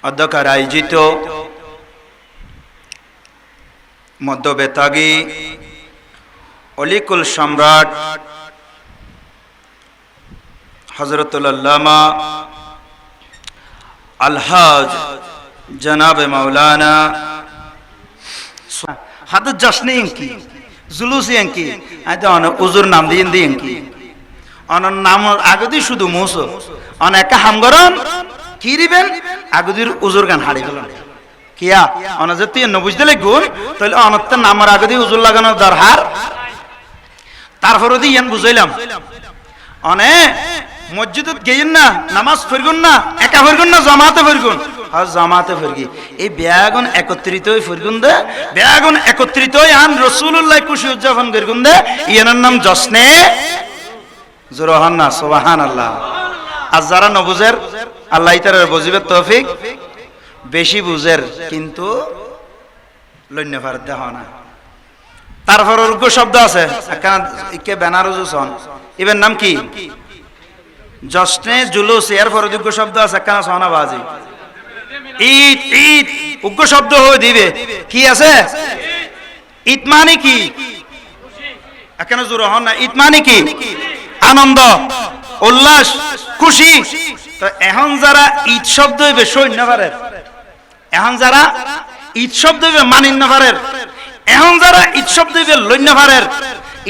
অধ্যক্ষের আয়োজিত মধ্যবেতাগী অলিকুল সম্রাট হযরতুল আল্লামা আলহাজ জনাবে মাওলানা হাত জশ্নে ইনকি জুলুসি ইনকি আইতো অন উজুর নাম দিন দি ইনকি অন নাম আগদি শুধু মুসো অন একা হামগরন কি দিবেন আগদির উজুর গান হাড়ি গেল কিয়া অন যে তুই ন বুঝতে লাগুন তাহলে অনত্ত নামের আগদি উজুর লাগানো দরকার তারপরে দি ইয়ান বুঝাইলাম অনে মসজিদত গেইন না নামাজ পড়গুন না একা পড়গুন না জামাতে পড়গুন আর জামাতে পড়গি এই বেয়াগুন একত্রিত হই পড়গুন দে বেয়াগুন একত্রিত হই আন রাসূলুল্লাহ খুশি উদযাপন করগুন দে ইয়ার নাম জশ্নে জোরহান না সুবহানাল্লাহ। আর যারা নবুজের আল্লাহ তাআলার বুঝিবার তৌফিক বেশি বুঝের কিন্তু লন্য ফার দেহ না। তারপর উর্গো শব্দ আছে একখান ইকে বেনারুজুসন ইবের নাম কি জশ্নে জুলুস এর পর উর্গো শব্দ আছে একখান সোনাবাজি ঈদ ঈদ উর্গো শব্দ হয়ে দিবে কি আছে ঈদ মানে কি একখান জোর হন না ঈদ মানে কি আনন্দ উল্লাস খুশি। তো এখন যারা ঈদ শব্দ হইবে সৈন্য পারের এখন যারা ঈদ শব্দ হইবে মানিন্য পারের এখন যারা ঈদ শব্দ হইবে লন্য পারের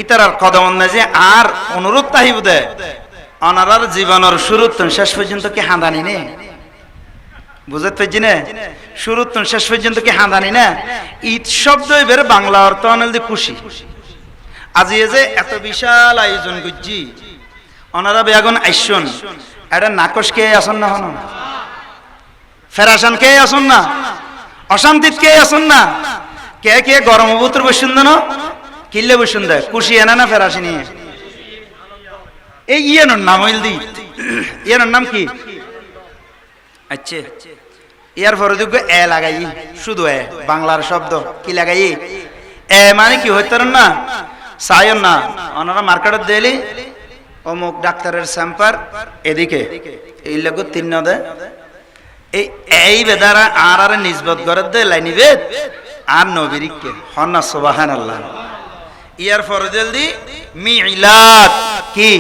ইতারার কদম না যে আর অনুরোধ তাহিব দে অনারার জীবনের শুরু তো শেষ পর্যন্ত কি হাঁদানি নে বুঝতে পারছি না শুরু তো শেষ পর্যন্ত কি হাঁদানি না ঈদ শব্দ হইবে বাংলা অর্থ অনেক খুশি। আজি যে এত বিশাল আয়োজন করছি অনারা বেগুন আইসন এটা নাকশ কে আসন না হন ফেরাসান কে আসন না অশান্তিত কে আসন না কে কে গরম অবতর বসুন না কিল্লে বসুন দেয় খুশি এনা না ফেরাসি নিয়ে এই ইয়ের নাম হইল দি ইয়ের নাম কি আচ্ছা ইয়ার পরে যোগ্য এ লাগাই শুধু এ বাংলার শব্দ কি লাগাই এ মানে কি হইত না সায়ন না ওনারা মার্কেটত দেলি অমুক ডাক্তারের স্যাম্পার এদিকে এই লোক তিন দে এই বেদারা আর আর নিজবত করে দে লাইনিবে আর নবীরিকে হন্না সুবহানাল্লাহ। ইয়ার ফরজেল দি মিলাদ কি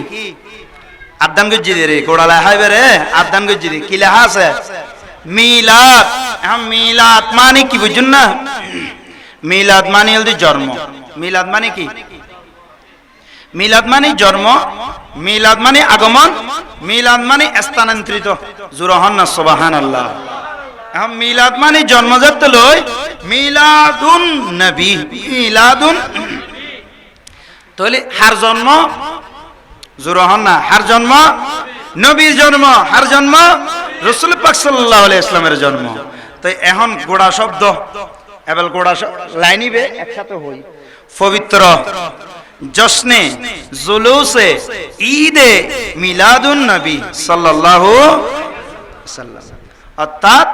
আদান গজ্জি রে কোড়ালা হাইবে রে আদান গজ্জি দি কি লেখা আছে মিলাদ। এখন মিলাদ মানে কি বুঝুন না মিলাদ মানে হল জন্ম মিলাদ মানে কি মিলাদ মানে জন্ম মিলাদ মানে আগমন মিলাদ মানে স্থানান্তরিত জুরহন না সুবহানাল্লাহ। এখন মিলাদ মানে জন্মজাত লই মিলাদুন নবী মিলাদুন তাহলে হার জন্ম জুরহন না হার জন্ম নবীর জন্ম হার জন্ম রাসূল পাক সাল্লাল্লাহু আলাইহি ইসলামের জন্ম। তো এখন গোড়া শব্দ এবেল গোড়া লাইনিবে একসাথে হই পবিত্র জশ্নে জুলুসে ঈদে মিলাদুন নবী সাল্লাল্লাহু সাল্লাম অর্থাৎ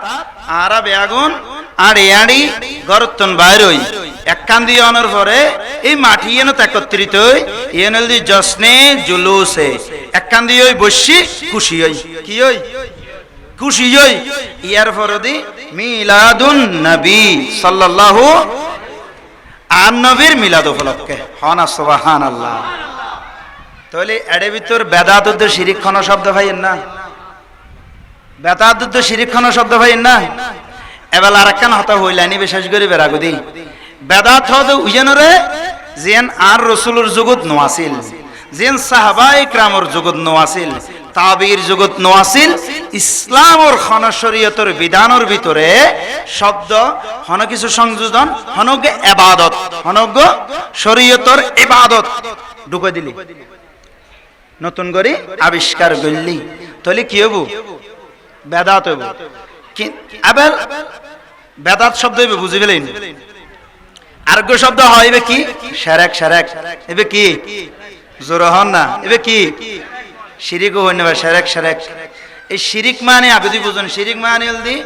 আরা বেগুন আর ইয়াড়ি গরতন বাইরই এক কান্দি অনর পরে এই মাটি এনে একত্রিত হই এনল দি জশ্নে জুলুসে এক কান্দি হই বসি খুশি হই কি হই খুশি হই ইয়ার পরে দি মিলাদুন নবী সাল্লাল্লাহু আর নবীর মিলাদ উপলক্ষে হনা সুবহানাল্লাহ। তাহলে এর ভিতর বেদাত শিরিক খানা শব্দ ভাইয়েন না বেদাত শিরিক খানা শব্দ ভাইয়েন না এবার আর একখান হতা হইলানি বিশেষ করে বেরাগুদি বেদাত হতে উইজনরে যেন আর রাসূলের জগৎ নো আছিল যেন সাহাবায়ে কিরামের জগৎ নো আছিল তাবির জগৎ নো আছিল ইসলামর খানা শরীয়তের বিধানের ভিতরে শব্দ হন কিছু সংযোজন হনগ ইবাদত হনগ শরীয়তের ইবাদত ঢুকে দিলি নতুন করে আবিষ্কার করলি তাহলে কি হবো বেদাত হইব কি আবার বেদাত শব্দ হইবে বুঝি পেলেন আরেক শব্দ হইবে কি শিরক শিরক এবে কি জোরহন না এবে কি শিরিক হইনে বা শিরক শিরক এই শিরিক মানে আবেদি বুঝুন শিরিক মানে হলদি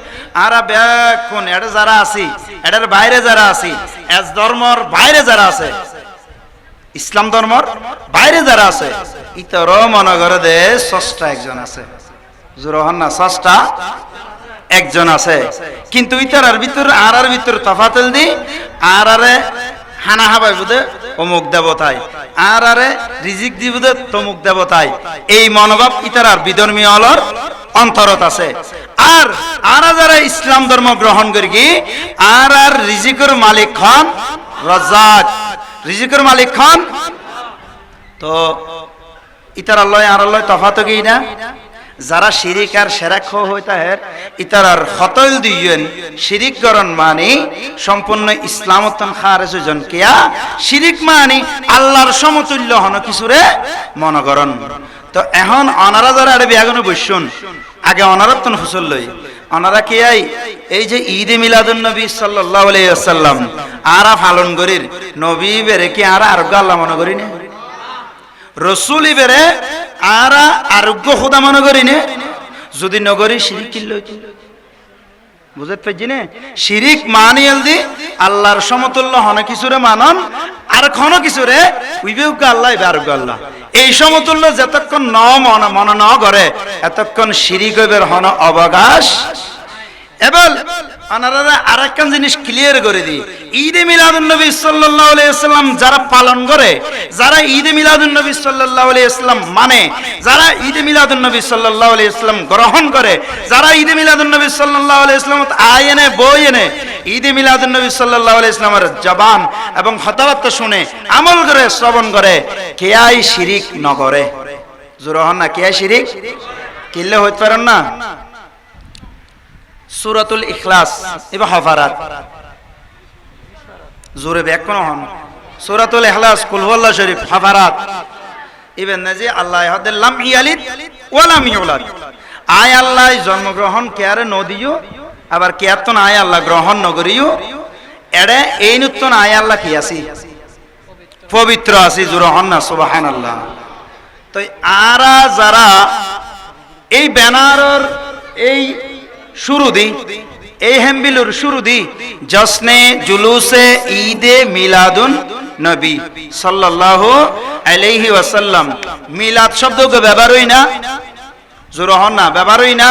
আরা বেক্ষণ এটা যারা আছি এটার বাইরে যারা আছি এস ধর্মর বাইরে যারা আছে ইসলাম ধর্মর বাইরে যারা আছে ইতর মনে করে দে ষষ্ঠ একজন আছে জোরহন না ষষ্ঠ একজন আছে, কিন্তু ইতারার ভিতর আর ভিতর তফাতল দি আরে হানা হাবাই বুধে অমুক দেবতায়, আরে রিজিক দি বুধে তমুক দেবতায়, এই মনোভাব ইতারার বিধর্মী অলর অন্তরত আছে। আর আরা যারা ইসলাম ধর্ম গ্রহণ করি কি আর রিজিকের মালিক খান রাজ্জাক, রিজিকের মালিক খান। তো ইতার আল্লাহ আর আল্লাহ তফাত কি না? যারা শিরিক আর সেরাক হইতা হের ইতার হতল দিয়েন শিরিক করন মানে সম্পূর্ণ ইসলামতন খারেজ জন কিয়া শিরিক মানে আল্লাহর সমতুল্য হন কিছুরে মনে করন। তো এখন অনারা যারা আরে বিয়াগনে বসুন আগে অনারতন ফসল লই অনারা কি এই যে ঈদে মিলাদুন নবী সাল্লাল্লাহু আলাইহি ওয়াসাল্লাম আরা পালন করির নবী বেরে কি আরা আরোগ্য আল্লাহ মনে করি না, রসুলি বেরে আরা আরোগ্য খোদা মনে করি না? যদি নগরী শিরিক কিল্লো বুঝতে পারছি না? শিরিক মানিয়াল দি আল্লাহর সমতুল্য হন কিছুরে মানন আর কোন কিছুরে উইবেউক আল্লাহ আরোগ্য আল্লাহ, এই সমতুল্য যতক্ষণ মন ন করে এতক্ষণ শিরিক হইবের হন অবকাশ। এবার আনারা আরেকখান জিনিস ক্লিয়ার করে দিই, ঈদে মিলাদুন নবী সাল্লাল্লাহু আলাইহি ওয়াসাল্লাম যারা পালন করে, যারা ঈদে মিলাদুন নবী সাল্লাল্লাহু আলাইহি ওয়াসাল্লাম মানে, যারা ঈদে মিলাদুন নবী সাল্লাল্লাহু আলাইহি ওয়াসাল্লাম গ্রহণ করে, যারা ঈদে মিলাদুন নবী সাল্লাল্লাহু আলাইহি ওয়াসাল্লাম আয়েনে বই এনে ঈদে মিলাদুন নবী সাল্লাল্লাহু আলাইহি ওয়াসাল্লামের জবান এবং কথাবার্তা শুনে আমল করে শ্রবণ করে, কেয়াই শিরিক ন করে? জোরহন না কেয়াই শিরিক কিল্লে হইতে পারেন না? সূরাতুল ইখলাস এবা হাফারাত জোরে ব্যাকরণ হন, সূরাতুল ইখলাস কুল হুয়াল্লাহু শরীফ হাফারাত ইবেন নাজি আল্লাহ হাদাল লাম ইয়ালিদ ওয়া লাম ইউলাদ, আয় আল্লাহ জন্মগ্রহণ কেয়ারে নদিও আবার কেয়াতন আয় আল্লাহ গ্রহণ নগরিও এড়ে এই নতুন আয় আল্লাহ কি আছি পবিত্র আছি জোরে হন না সুবহানাল্লাহ। তো আরা যারা এই ব্যানারের এই শুরু দি এই হেমবিলুর শুরু দি জশ্নে জুলুসে ঈদে মিলাদুন নবী সাল্লাল্লাহু আলাইহি ওয়াসাল্লাম, মিলাদ শব্দকে ব্যবহার হই না জোরহন না ব্যবহার হই না?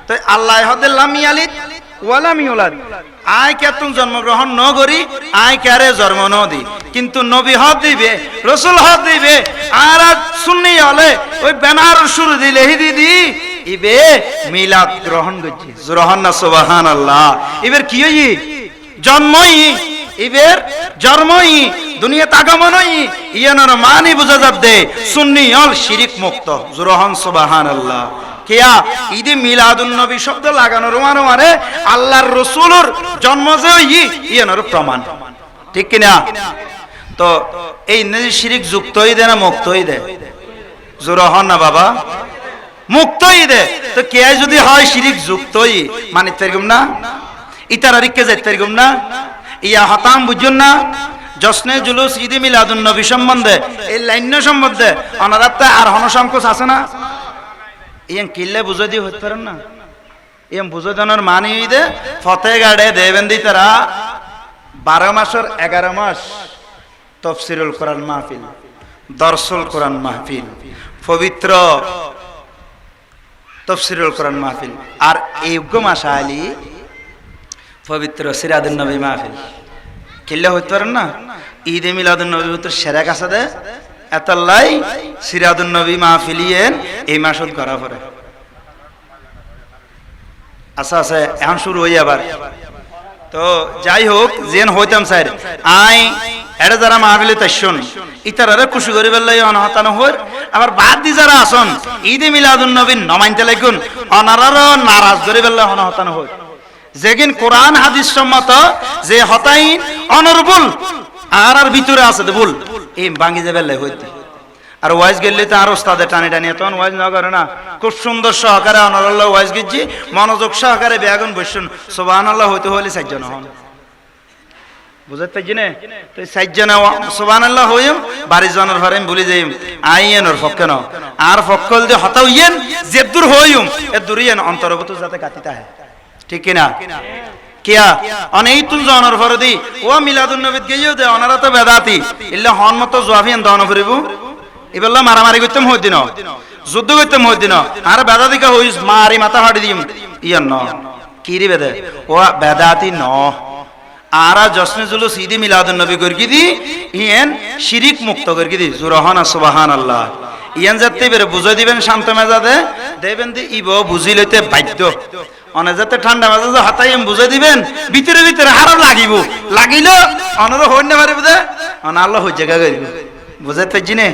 তো আল্লাহ হদাল লাম ইয়ালিদ ওয়া লাম ইউলাদ, আয় কেতন জন্মগ্রহণ ন করি আয় কারে জন্ম ন দি, কিন্তু নবী হদ দিবে রসুল হদ দিবে আর সুন্নি হলে ওই ব্যানার শুরু দিলে হি দিদি ইবে মিলাদ গ্রহণ করছে জোরহন না সুবহানাল্লাহ। এবার কি হই জন্মই ইবের জন্মই দুনিয়াতে আগমনই ইয়ানোর মানি বুঝা যাবে সুন্নি হল শিরিক মুক্ত জোরহন সুবহানাল্লাহ। কিয়া ঈদে মিলাদুন নবী শব্দ লাগানোর মানে আল্লাহর রসুলের জন্ম যে ইয়ানোর প্রমাণ, ঠিক কিনা? তো এই শিরিক যুক্তই দে না মুক্তই দে? জোরহন না বাবা মুক্তই দে। তো কে যদি হয় শিরিক যুক্তই মানে তেরকম না ইতার আরিককে যাই তেরকম না ইয়া হতাম বুঝুন না? জশ্নে জুলুস ঈদে মিলাদুন নবী সম্বন্ধে এই লাইন সম্বন্ধে অনারাত্তা আর হনসংকোচ আছে না? ইয়াং কিল্লে বুঝে দিয়ে হতে পারেন না? ইয়াং বুঝে দেওয়ার মানে দে ফতে গাড়ে দেবেন দি তারা 12 মাসের 11 মাস তাফসীরুল কোরআন মাহফিল, দরসুল কোরআন মাহফিল, পবিত্র তাফসীরুল কোরআন মাহফিল, আর এই মাস আলী পবিত্র সিরাদুন নবী মাহফিল কিল্লে হইতে পারেন না? ঈদে মিলাদুন নবী ভিতর সেরা কাছে দে এতাল্লাই সিরাদুন নবী মাহফিলিয়েন এই মাসত করা পরে আচ্ছা আছে এখন শুরু হই আবার। তো যাই হোক যেন হইতাম স্যার আই এরা যারা মাহফিলে তাইছুন ইতারারে খুশি করি বেলাই অনহতানো হই, আবার বাদ দি যারা আসন ঈদে মিলাদুন নবী নমাইনতে লাগুন অনারারও নারাজ করি বেলাই অনহতানো হই, যেগিন কোরআন হাদিস সম্মত যে হতাই অনরবুল আর ভিতরে আছে ভুল এই ভাঙি যাবে হইতে। আর ওয়াইজ গেলে তো আর ওস্তাদে টানি টানি তখন ওয়াইজ না করে না, খুব সুন্দর সহকারে অনারাল্লাহ ওয়াইজ গেছি মনোযোগ সহকারে বেগুন বসুন সুবহানাল্লাহ হইতে হলে 4 জন হন, বুঝতে পারছি না? তো 4 জন সুবহানাল্লাহ হইম বাড়ি জনের ঘরে ভুলে যাইম আইয়েনর পক্ষে ন আর পক্ষল যে হতা হইয়েন যে দূর হইম এ দূরিয়েন অন্তর্গত যাতে কাটিতে হয়, ঠিক কিনা? কিয়া অনেক তুল জনের ঘরে দি ও মিলাদুন নবীত গিয়েও দে অনারা তো বেদাতি ইল্লা হন মতো জোয়াফিয়ান দন ফরিব এবেলা মারামারি করতাম হই দিন যুদ্ধ করতাম হই দিন আর বেদাতিকা হইস মারি মাথা ফাটি দিম ইয়ান ন কি রে বেদে ও বেদাতি ন আরা জশ্নে জুলুস ঈদ মিলাদুন নবী করকি দি ইয়েন শিরিক মুক্ত করকি দি সুবহানাল্লাহ সুবহানাল্লাহ ইয়ান যাতে বেরে বুঝাই দিবেন শান্ত মেজাজে দেবেন দি ইব বুঝি লইতে বাধ্য অনে যাতে ঠান্ডা মেজাজে হাতাই বুঝাই দিবেন ভিতরে ভিতরে হারাম লাগিব লাগিল অনর হইন না পারে বুঝে অন আল্লাহ হই জায়গা করিব বুঝাতে জিনে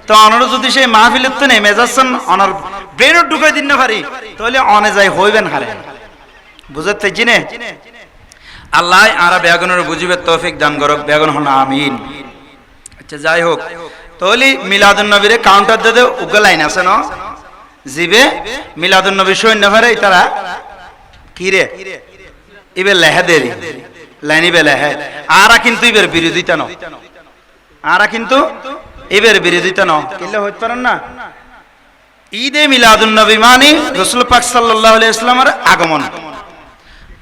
তো অনর যদি সেই মাহফিলের তো নেই মেজাজন অনর ব্রেনও ঢুকাই দিন না পারি তাহলে অনে যাই হইবেন হারে বুঝাতে জিনে আল্লাহ আরা বেগুনের বুঝিবে তৌফিক দান করক বেগুন হন আমিন আচ্ছা যাই হোক তাহলে মিলাদুন নবীরে কাউন্টার দে উগা লাইন আছে না জিবে মিলাদুন নবী সৈন্য ভরে তারা কি রে ইবে লেহে দেরি লাইন ইবে লেহে আরা কিন্তু ইবের বিরোধিতা ন আরা কিন্তু ইবের বিরোধিতা ন কিলে হইতে পারেন না ঈদে মিলাদুন নবী মানে রাসূল পাক সাল্লাল্লাহু আলাইহি ওয়াসাল্লামের আগমন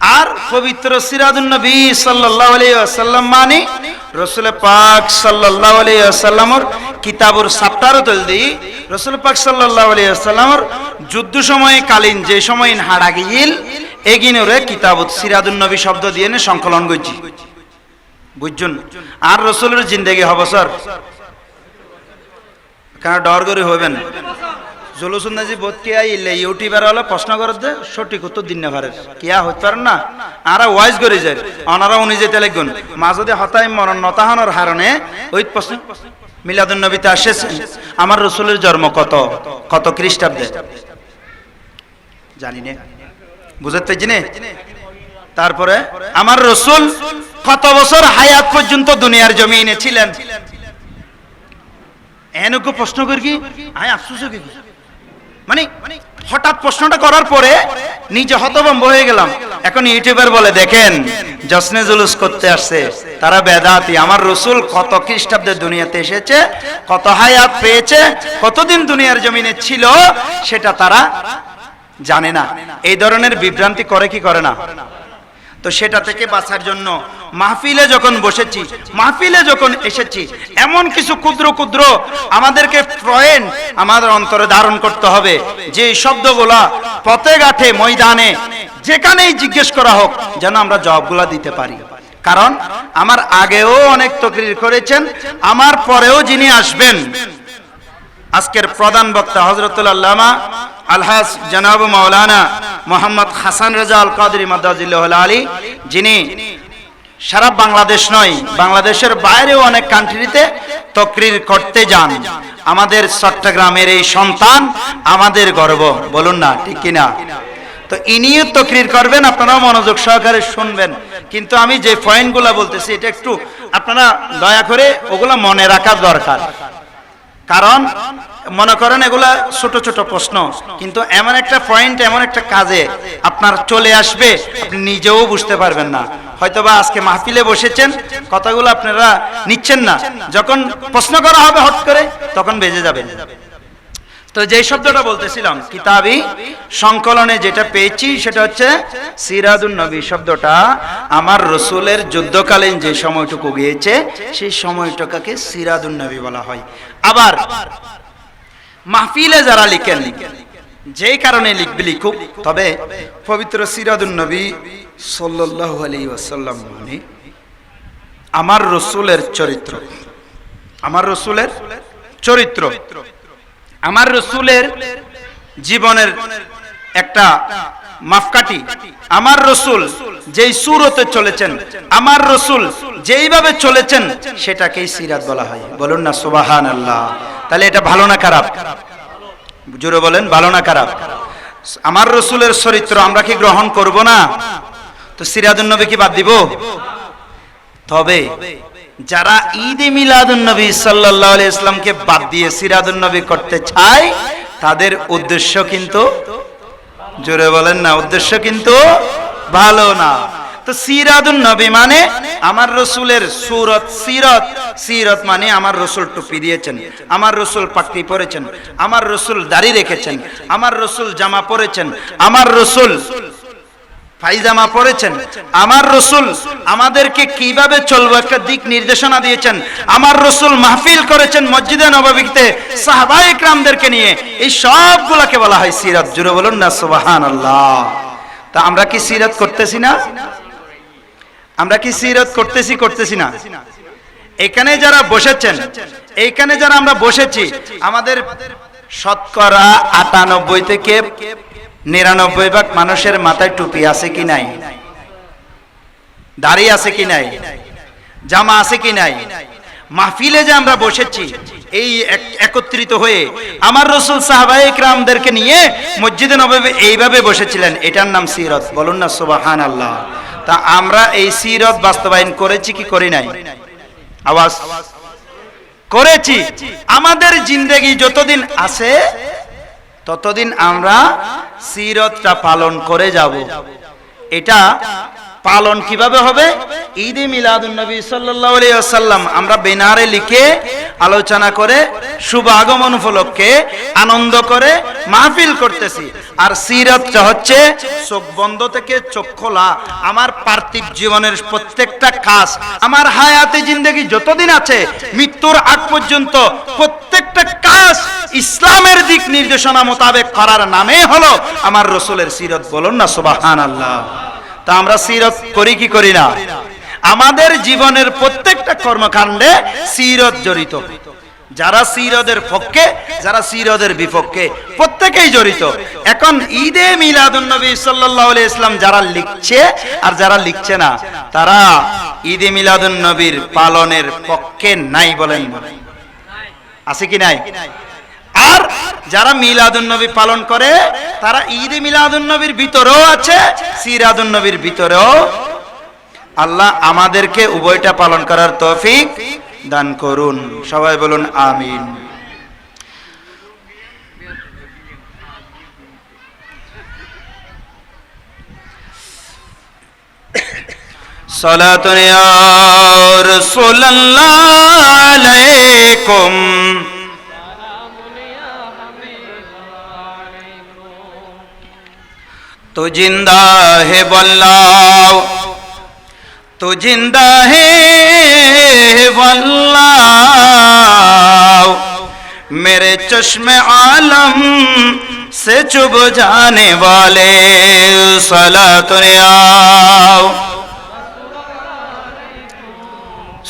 আর পবিত্র সিরাজুন নবী সাল্লাল্লাহু আলাইহি ওয়াসাল্লাম মানে রাসূল পাক সাল্লাল্লাহু আলাইহি ওয়াসাল্লামর কিতাবুর সাপ্তারত দি রাসূল পাক সাল্লাল্লাহু আলাইহি ওয়াসাল্লামর যুদ্ধ সময়ে কালীন যে সময় হাড়া গিল এগিনরে কিতাবুত সিরাজুন নবী শব্দ দিয়ে নে সংকলন কইছি বুঝছুন আর রাসূলের জিন্দেগি হবে স্যার কার ডর করে হবেন জলুসুন নাজি বোধ কে আইলে ইউটিউবার হলো প্রশ্ন করে দে সঠিক উত্তর দিন না পারে কিয়া হইতে পারেন না আরা ওয়াইজ করে যায় অনারা উনি যেতে লাগবেন মাঝে হতাই মরণ নতাহানোর হারণে ওই প্রশ্ন মিলাদুন নবীতে আসেছেন আমার রাসূলের জন্ম কত কত খ্রিস্টাব্দে জানি না বুঝতে জিনে তারপরে আমার রাসূল কত বছর হায়াত পর্যন্ত দুনিয়ার জমিনে ছিলেন এনকো প্রশ্ন করি কি আয় আফসোস কি মানে হঠাৎ প্রশ্নটা করার পরে নিজে হতভম্ব হয়ে গেলাম এখন ইউটিউবার বলে দেখেন জশ্নে জুলুস করতে আসছে তারা বেদাতি আমার রাসূল কত খ্রিস্টাব্দে দুনিয়াতে এসেছে কত হায়াত পেয়েছে কতদিন দুনিয়ার জমিনে ছিল সেটা তারা জানে না এই ধরনের বিভ্রান্তি করে কি করে না তো সেটা থেকে বাঁচার জন্য মাহফিলে যখন বসেছি মাহফিলে যখন এসেছি এমন কিছু ক্ষুদ্র ক্ষুদ্র আমাদেরকে পয়েন্ট আমাদের অন্তরে ধারণ করতে হবে যে শব্দগুলা পথে ঘাটে ময়দানে যেখানেই জিজ্ঞেস করা হোক যেন আমরা জবাবগুলা দিতে পারি কারণ আমার আগেও অনেক তাকরীর করেছেন আমার পরেও যিনি আসবেন আজকের প্রধান বক্তা হযরতুল আল্লামা আলহাজ জনাব মাওলানা মোহাম্মদ হাসান রাজা আল কাদরি মাদাজিল্লাহুল আলী যিনি সারা বাংলাদেশ নয় বাংলাদেশের বাইরেও অনেক কান্ট্রিতে তাকরীর করতে যান আমাদের চট্টগ্রামের এই সন্তান আমাদের গর্ব বলুন না ঠিক কি না তো ইনিও তাকরীর করবেন আপনারাও মনোযোগ সহকারে শুনবেন কিন্তু আমি যে পয়েন্টগুলো বলতেছি এটা একটু আপনারা দয়া করে ওগুলা মনে রাখা দরকার কারণ মনে করেন এগুলা ছোট ছোট প্রশ্ন কিন্তু এমন একটা পয়েন্ট এমন একটা কাজে আপনার চলে আসবে আপনি নিজেও বুঝতে পারবেন না হয়তোবা আজকে মাহফিলে বসেছেন কথাগুলো আপনারা নিচ্ছেন না যখন প্রশ্ন করা হবে হট করে তখন বেজে যাবেন তো যে শব্দটা বলতেছিলাম কিতাবি সংকলনে যেটা পেয়েছি সেটা হচ্ছে সিরাজুন নবী শব্দটা আমার রাসূলের যুদ্ধকালীন যে সময়টুকু গিয়েছে সেই সময়টুকুকে সিরাজুন নবী বলা হয় আবার মাহফিলে যারা লিখেন যেই কারণে লিখবে লিখুক তবে পবিত্র সিরাজুন নবী সাল্লাল্লাহু আলাইহি ওয়াসাল্লাম মানে আমার রাসূলের চরিত্র আমার রাসূলের চরিত্র আমার রাসূলের জীবনের একটা মাপকাঠি আমার রাসূল যেই সুরতে চলেছেন আমার রাসূল যেইভাবে চলেছেন সেটাকেই সিরাত বলা হয় বলুন না সুবহানাল্লাহ তাহলে এটা ভালো না খারাপ জোরে বলেন ভালো না খারাপ আমার রাসূলের চরিত্র আমরা কি গ্রহণ করব না তো সিরাতুন নবী কি বাদ দিব তবে যারা ঈদে মিলাদুন নবী সাল্লাল্লাহু আলাইহি ইসলামকে বাদ দিয়ে সিরাতুন নবী করতে চায় তাদের উদ্দেশ্য কিন্তু জোরে বলেন না উদ্দেশ্য কিন্তু ভালো না তো সিরাতুন নবী মানে আমার রাসূলের সুরত সিরত সিরত মানে আমার রাসূল টুপি দিয়েছেন আমার রাসূল পাগড়ি পরেছেন আমার রাসূল দাড়ি রেখেছেন আমার রাসূল জামা পরেছেন আমার রাসূল পায়জামা পরেছেন আমার রাসূল আমাদেরকে কিভাবে চলবো একটা দিক নির্দেশনা দিয়েছেন আমার রাসূল মাহফিল করেছেন মসজিদে নববীতে সাহাবায়ে কেরামদেরকে নিয়ে এই সবগুলোকে বলা হয় সিরাত জুড়ে বলুন না সুবহানাল্লাহ তা আমরা কি সিরাত করতেছি না? আমরা কি সিরাত করতেছি না? এখানে যারা বসেছেন, এইখানে যারা আমরা বসেছি, আমাদের শতকরা 98 থেকে 99 ভাগ মানুষের মাথায় টুপি আছে কি নাই? দাড়ি আছে কি নাই? জামা আছে কি নাই? মাহফিলে যে আমরা বসেছি এই একত্রিত হয়ে, আমার রাসূল সাহাবায়ে কিরামদেরকে নিয়ে মসজিদে নববী এইভাবে বসেছিলেন, এটার নাম সিরাত। বলুন না সুবহানাল্লাহ। তা আমরা এই সিরাত বাস্তবায়ন করেছি কি করি নাই? আওয়াজ করেছি। আমাদের জিন্দেগি যতদিন আছে ততদিন আমরা সিরাতটা পালন করে যাব। এটা পালন কিভাবে হবে? ঈদে মিলাদুন নবী সাল্লাল্লাহু আলাইহি ওয়াসাল্লাম আমরা বেনারে লিখে আলোচনা করে শুভ আগমন উপলক্ষে আনন্দ করে মাহফিল করতেছি। আর সিরাতটা হচ্ছে চোখ বন্ধ থেকে চোখ খোলা, আমার পার্থিব জীবনের প্রত্যেকটা কাজ, আমার হায়াতে জিন্দেগি যতদিন আছে মৃত্যুর আগ পর্যন্ত প্রত্যেকটা কাজ ইসলামের দিক নির্দেশনা মোতাবেক করার নামে হলো আমার রাসূলের সিরাত। বলুন না সুবহানাল্লাহ। তা আমরা সিরাত করি কি করি না? আমাদের জীবনের প্রত্যেকটা কর্মকাণ্ডে সিরাত জড়িত। যারা সিরাতের পক্ষে, যারা সিরাতের বিপক্ষে, প্রত্যেকেই জড়িত। এখন ঈদে মিলাদুন নবী সাল্লাল্লাহু আলাইহি ওয়াসাল্লাম যারা লিখছে আর যারা লিখছে না, তারা ঈদে মিলাদুন নবীর পালনের পক্ষে নাই। বলেন আছে কি নাই? আর যারা মিলাদুন নবী পালন করে তারা ঈদে মিলাদুন নবীর ভিতরেও আছে, সিরাতুন নবীর ভিতরেও। আল্লাহ আমাদেরকে উভয়টা পালন করার তৌফিক দান করুন। সবাই বলুন আমিন। সালাতুন ইয়া রাসূলুল্লাহ আলাইকুম तो जिंदा है वल्लाह, तो जिंदा है वल्लाह, मेरे चश्मे आलम से चुभ जाने वाले सलातुन या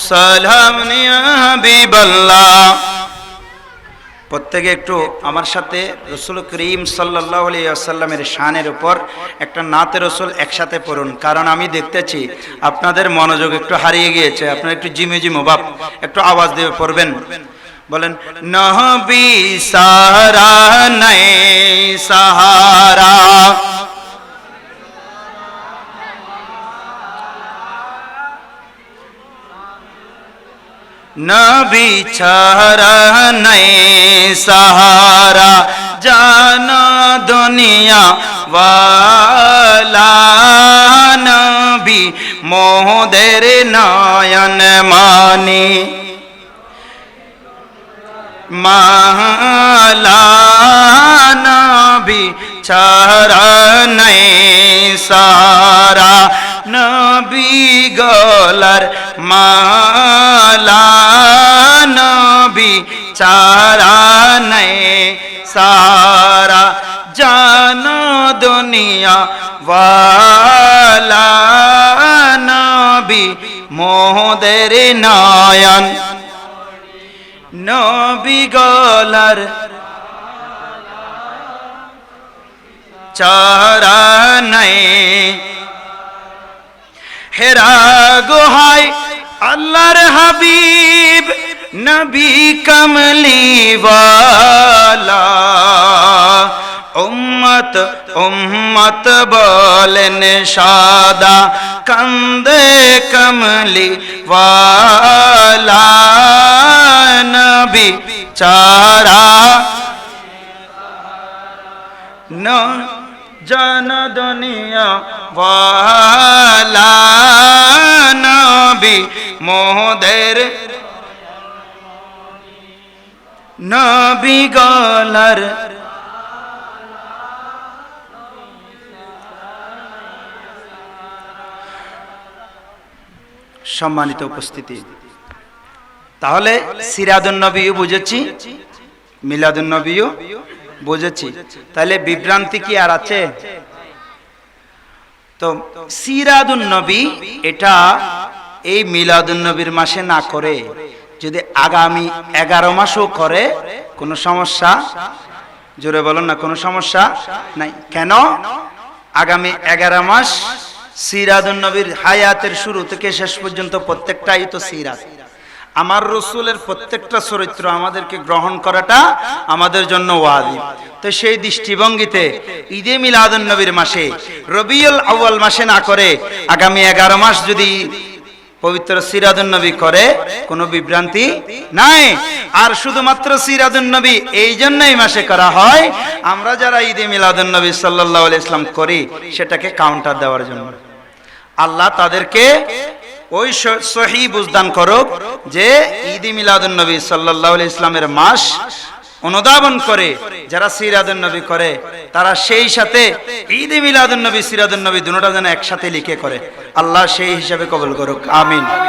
सलाम या हबीबल्लाह। প্রত্যেকে একটু আমার সাথে রাসূল করিম সাল্লাল্লাহু আলাইহি ওয়াসাল্লামের শানের উপর একটা নাতে রাসূল একসাথে পড়ুন, কারণ আমি দেখতেছি আপনাদের মনোযোগ একটু হারিয়ে গিয়েছে। আপনারা একটু জিমে ভাব, একটু আওয়াজ দিয়ে পড়বেন। বলেন নবী সারা নাই সাহারা, নবী ছাড়া নাই সাহারা, জানা দুনিয়া ওয়ালা, নবী মোদের নয়ন মানি মালা, নবী ছাড়া নাই সাহারা, নবী গলার মালা, নবী ছাড়া নাই সারা, জানো দুনিয়া ওয়ালা, নবী মোদের নয়ন, নবী গলার ছাড়া নাই। হেরা গোহাই আল্লাহর হাবিব নবী কমলি ওয়ালা, উম্মত উম্মত বলেন সাদা, কান্দে কমলি ওয়ালা, নবী ছাড়া ন জন দুনিয়া ওয়ালা, নবী মোদের নবী গলার সম্মানিত উপস্থিতি। তাহলে সিরাতুন নবীও বুঝেছি, মিলাদুন নবীও বুঝেছি। তাহলে বিভ্রান্তি কি আর আছে? তো সিরাতুন নবী এটা এই মিলাদুন নবীর মাসে না করে যদি আগামী 11 মাসও করে কোনো সমস্যা, জোরে বলুন না, কোনো সমস্যা নাই। কেন? আগামী 11 মাস সিরাতুন নবীর হায়াতের শুরু থেকে শেষ পর্যন্ত প্রত্যেকটাই তো সিরাত। আমার রাসূলের প্রত্যেকটা চরিত্র আমাদেরকে গ্রহণ করাটা আমাদের জন্য ওয়াজিব। তো সেই দৃষ্টিভঙ্গিতে ঈদে মিলাদুন নবীর মাসে রবিউল আউয়াল মাসে না করে আগামী 11 মাস যদি পবিত্র সিরাতুন নবী করে কোনো বিভ্রান্তি নাই। আর শুধুমাত্র সিরাতুন নবী এই জন্যই মাসে করা হয়, আমরা যারা ঈদে মিলাদুন নবী সাল্লাল্লাহু আলাইহি সাল্লাম করি সেটাকে কাউন্টার দেওয়ার জন্য। আল্লাহ তাদেরকে ওই সহি বুঝদান করুক যে ঈদে মিলাদুন নবী সাল্লাল্লাহু আলাইহি ইসলামের মাস অনুধাবন করে যারা সিরাতুন নবী করে তারা সেই সাথে ঈদে মিলাদুন নবী সিরাতুন নবী দুটোটা যেন একসাথে লিখে করে। আল্লাহ সেই হিসাবে কবুল করুক, আমিন।